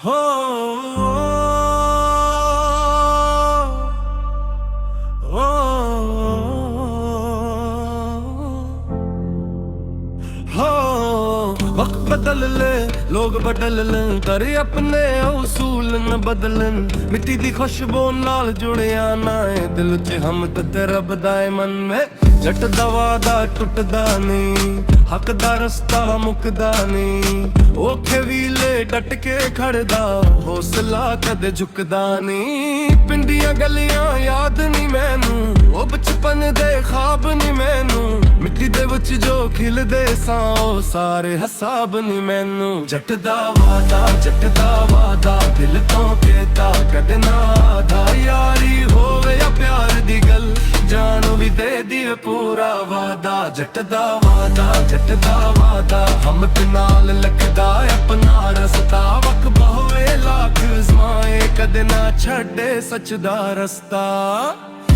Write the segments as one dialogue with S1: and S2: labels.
S1: ਹੋ वक्त बदल ले लोग बदल लें कर अपने उसूल न बदलन मिट्टी दी खुशबू नाल जुड़िया ना है दिल च हम ते रब दाए मन में जट दा वादा टुटदा नहीं हक दा रस्ता मुकदा नहीं औखे वीले डट के खड़दा हौसला कदे झुकदा नहीं पिंडियां गलियां याद नहीं मैनू ओ बचपन दे ख्वाब नहीं मैनू मिट्टी दे विच जो खिलदे सां ओ सारे हिसाब नहीं मैनू जट दा वादा दिल तो कहता कदे ना आधा यारी होवे या प्यार दी गल जानू भी दे दिए पूरा वादा जट दा वादा हम ते नाल लगदा अपना रस्ता वक बहुए लाख जमाए कदे ना छड़े सच दा रस्ता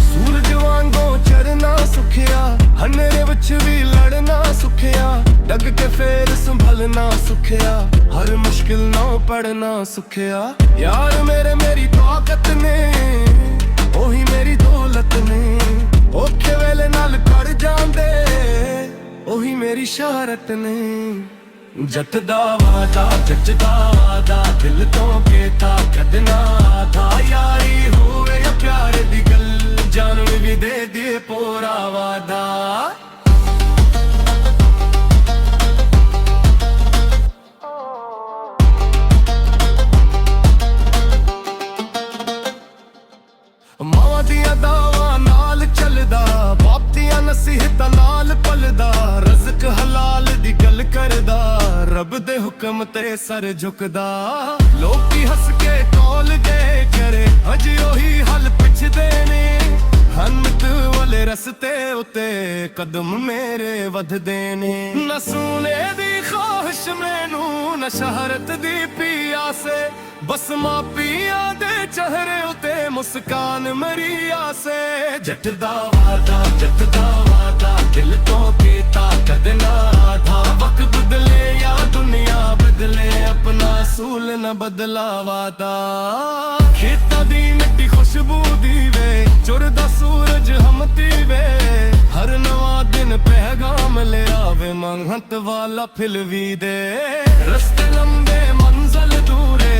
S1: सूरज वांगो चरना सुखिया हनेरे विच भी लड़ना सुखिया डग के फेर संभलना सुखिया हर मुश्किल ना पढ़ना सुखिया यार मेरे मेरी ताकत ने ओही मेरी दौलत ने औखे वेले नाल कर जांदे ओही मेरी शहारत ने जट दा वादा दिल तो कहता कद ना आधा यारी होवे या प्यार दी गल जान भी दे दिए पूरा वादा मावा दिया दावा नाल चलदा बाप दिया नसीहतां नाल पलदा रज़क हलाल दी गल करदा रब दे हुक्म ते सर झुकदा लोकी हस के तौल गए करे अजे ओही हल पिछदे ने हन्नत वाले रस्ते उते कदम मेरे वधदे ने न सोने दी ख्वाहिश मैनू न शहरत दी पियासे बस मापिया दे चेहरे उते मुस्कान मरी आसे जट दा वादा दिल तो कहता कद ना आधा वक्त बदले या दुनिया बदले अपना सूल न बदला वादा खेता दी मिट्टी खुशबू दी वे चुरदा सूरज हमती वे हर नवा दिन पैगाम ले आवे मंगत वाला फिलवी दे रस्ते लंबे मंजिल दूरे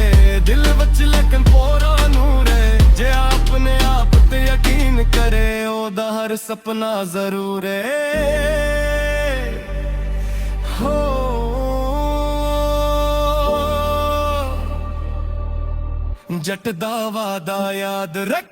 S1: दिल वच लेकिन पूरा नूरे जे आपने आप ते यकीन करे ओदा हर सपना जरूर हो जट दा वादा याद रख